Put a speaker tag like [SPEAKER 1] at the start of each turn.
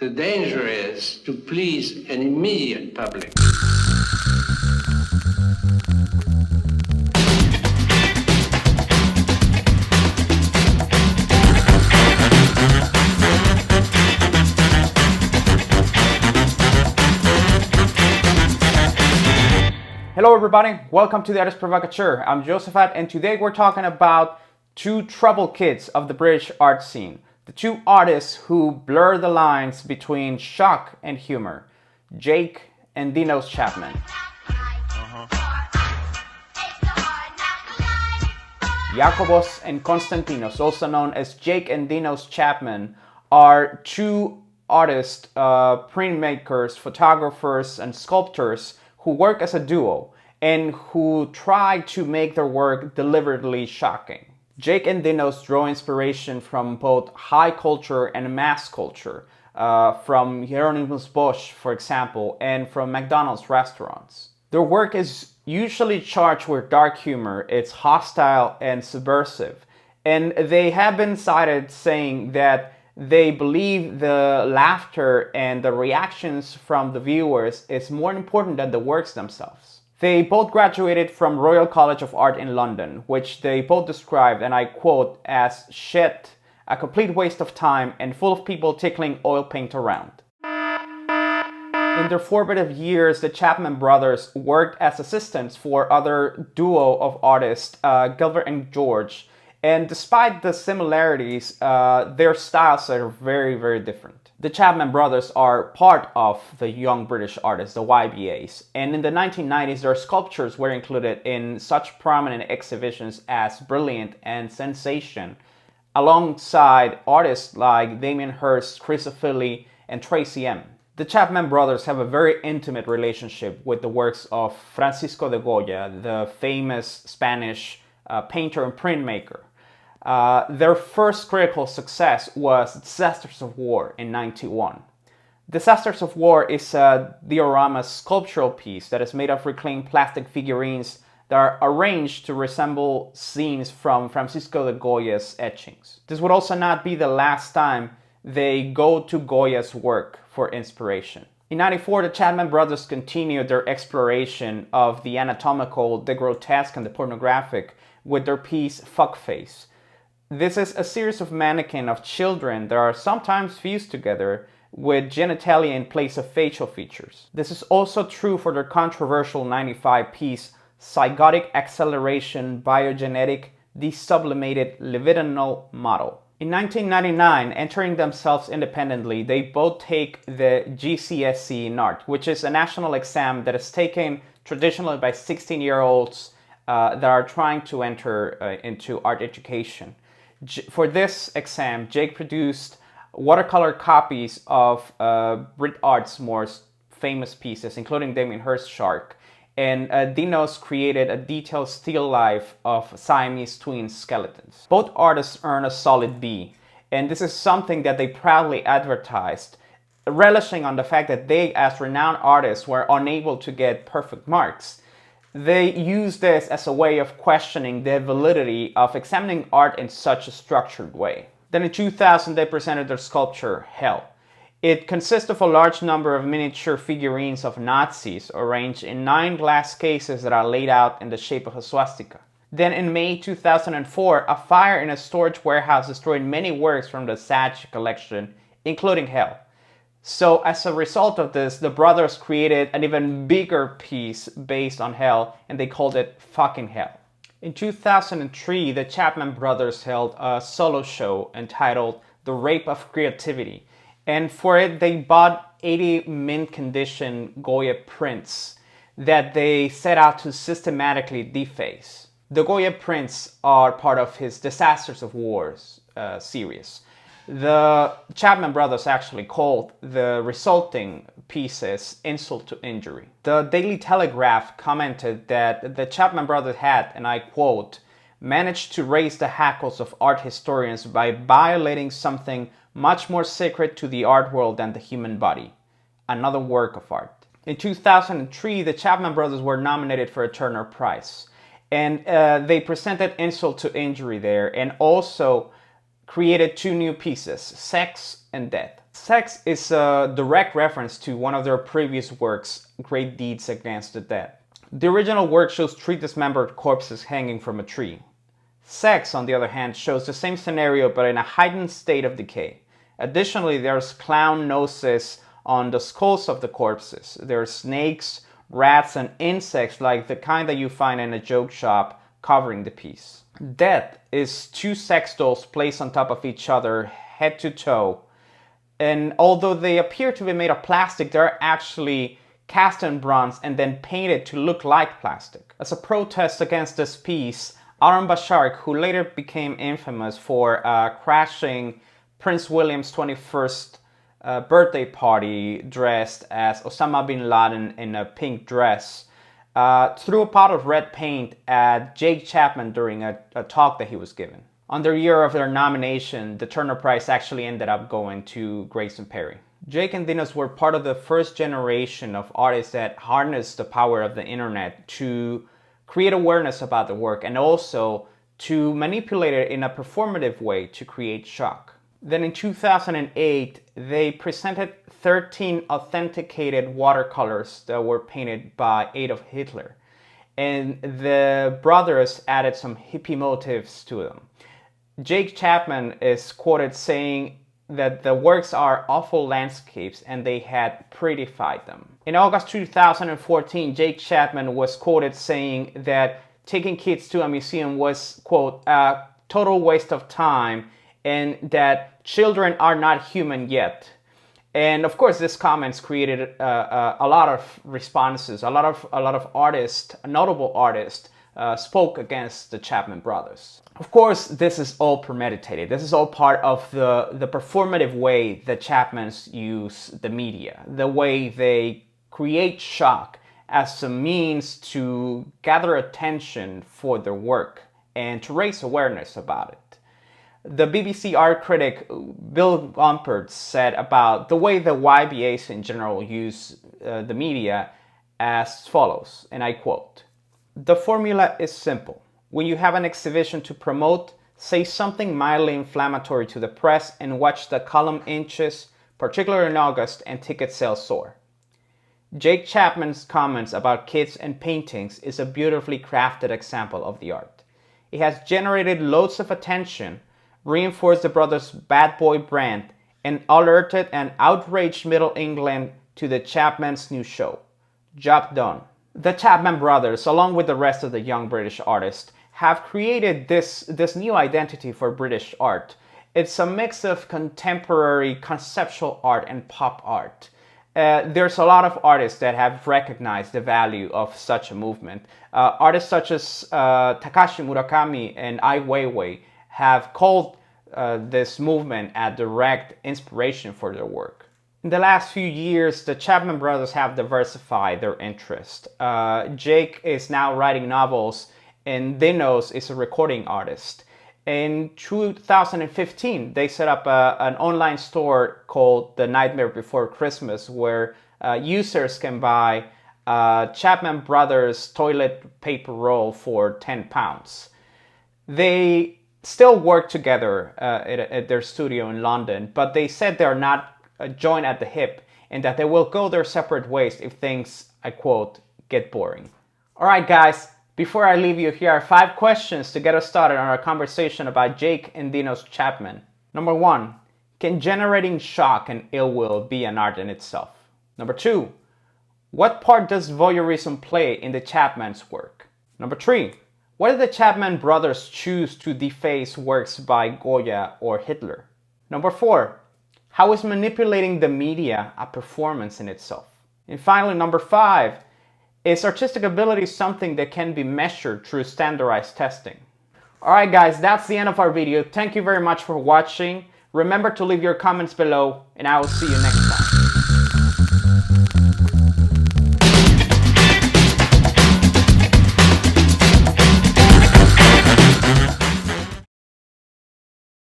[SPEAKER 1] The danger is to please an immediate public.
[SPEAKER 2] Hello everybody, welcome to the Artist Provocateur. I'm Josephat, and today we're talking about two troubled kids of the British art scene. The two artists who blur the lines between shock and humor, Jake and Dinos Chapman. Jacobos and Konstantinos, also known as Jake and Dinos Chapman, are two artists, printmakers, photographers, and sculptors who work as a duo and who try to make their work deliberately shocking. Jake and Dinos draw inspiration from both high culture and mass culture, from Hieronymus Bosch, for example, and from McDonald's restaurants. Their work is usually charged with dark humor, it's hostile and subversive, and they have been cited saying that they believe the laughter and the reactions from the viewers is more important than the works themselves. They both graduated from Royal College of Art in London, which they both described, and I quote, as shit, a complete waste of time and full of people tickling oil paint around. In their formative years, the Chapman brothers worked as assistants for other duo of artists, Gilbert and George, and despite the similarities, their styles are very, very different. The Chapman brothers are part of the Young British Artists, the YBAs, and in the 1990s their sculptures were included in such prominent exhibitions as Brilliant and Sensation, alongside artists like Damien Hirst, Chris O'Philly, and Tracy M. The Chapman brothers have a very intimate relationship with the works of Francisco Goya, the famous Spanish painter and printmaker. Their first critical success was Disasters of War in 1991. Disasters of War is a diorama sculptural piece that is made of reclaimed plastic figurines that are arranged to resemble scenes from Francisco Goya's etchings. This would also not be the last time they go to Goya's work for inspiration. In 1994, the Chapman brothers continued their exploration of the anatomical, the grotesque, and the pornographic with their piece Fuckface. This is a series of mannequins of children that are sometimes fused together with genitalia in place of facial features. This is also true for their controversial 1995 piece Zygotic Acceleration Biogenetic Desublimated Libidinal Model. In 1999, entering themselves independently, they both take the GCSE in art, which is a national exam that is taken traditionally by 16-year-olds that are trying to enter into art education. For this exam, Jake produced watercolor copies of Brit Art's most famous pieces, including Damien Hirst's Shark, and Dinos created a detailed still life of Siamese twin skeletons. Both artists earned a solid B, and this is something that they proudly advertised, relishing on the fact that they, as renowned artists, were unable to get perfect marks. They use this as a way of questioning the validity of examining art in such a structured way. Then in 2000, they presented their sculpture, Hell. It consists of a large number of miniature figurines of Nazis arranged in 9 glass cases that are laid out in the shape of a swastika. Then in May 2004, a fire in a storage warehouse destroyed many works from the Sage collection, including Hell. So as a result of this, the brothers created an even bigger piece based on Hell, and they called it Fucking Hell. In 2003, the Chapman brothers held a solo show entitled The Rape of Creativity, and for it they bought 80 mint condition Goya prints that they set out to systematically deface. The Goya prints are part of his Disasters of War series. The Chapman brothers actually called the resulting pieces insult to injury. The Daily Telegraph commented that the Chapman brothers had, and I quote, managed to raise the hackles of art historians by violating something much more sacred to the art world than the human body, another work of art. In 2003, the Chapman brothers were nominated for a Turner Prize, and they presented insult to injury there, and also created 2 new pieces, Sex and Death. Sex is a direct reference to one of their previous works, Great Deeds Against the Dead. The original work shows three dismembered corpses hanging from a tree. Sex, on the other hand, shows the same scenario but in a heightened state of decay. Additionally, there's clown noses on the skulls of the corpses. There's snakes, rats, and insects like the kind that you find in a joke shop covering the piece. Death is two sex dolls placed on top of each other, head to toe. And although they appear to be made of plastic, they're actually cast in bronze and then painted to look like plastic. As a protest against this piece, Aaron Bashar, who later became infamous for crashing Prince William's 21st birthday party dressed as Osama bin Laden in a pink dress, threw a pot of red paint at Jake Chapman during a talk that he was giving. On the year of their nomination, the Turner Prize actually ended up going to Grayson Perry. Jake and Dinos were part of the first generation of artists that harnessed the power of the internet to create awareness about the work and also to manipulate it in a performative way to create shock. Then in 2008, they presented 13 authenticated watercolors that were painted by Adolf Hitler. And the brothers added some hippie motifs to them. Jake Chapman is quoted saying that the works are awful landscapes and they had prettified them. In August 2014, Jake Chapman was quoted saying that taking kids to a museum was, quote, a total waste of time and that children are not human yet. And of course, this comments created a lot of responses. A lot of artists, notable artists, spoke against the Chapman brothers. Of course, this is all premeditated. This is all part of the performative way that Chapmans use the media, the way they create shock as a means to gather attention for their work and to raise awareness about it. The BBC art critic Bill Gompert said about the way the YBAs in general use the media as follows, and I quote, "The formula is simple. When you have an exhibition to promote, say something mildly inflammatory to the press and watch the column inches, particularly in August, and ticket sales soar." Jake Chapman's comments about kids and paintings is a beautifully crafted example of the art. It has generated loads of attention, reinforced the brothers' bad boy brand, and alerted an outraged Middle England to the Chapmans' new show. Job done. The Chapman brothers, along with the rest of the young British artists, have created this new identity for British art. It's a mix of contemporary conceptual art and pop art. There's a lot of artists that have recognized the value of such a movement. Artists such as Takashi Murakami and Ai Weiwei have called this movement a direct inspiration for their work. In the last few years, the Chapman brothers have diversified their interest. Jake is now writing novels, and Dinos is a recording artist. In 2015, they set up an online store called The Nightmare Before Christmas, where users can buy Chapman Brothers toilet paper roll for £10. They still work together at their studio in London, but they said they're not joined at the hip and that they will go their separate ways if things, I quote, get boring. Alright guys, before I leave you, here are 5 questions to get us started on our conversation about Jake and Dinos Chapman. Number 1, can generating shock and ill will be an art in itself? Number 2, what part does voyeurism play in the Chapmans' work? Number 3, why did the Chapman brothers choose to deface works by Goya or Hitler? Number 4, how is manipulating the media a performance in itself? And finally, number 5, is artistic ability something that can be measured through standardized testing? Alright guys, that's the end of our video. Thank you very much for watching. Remember to leave your comments below, and I will see you next time.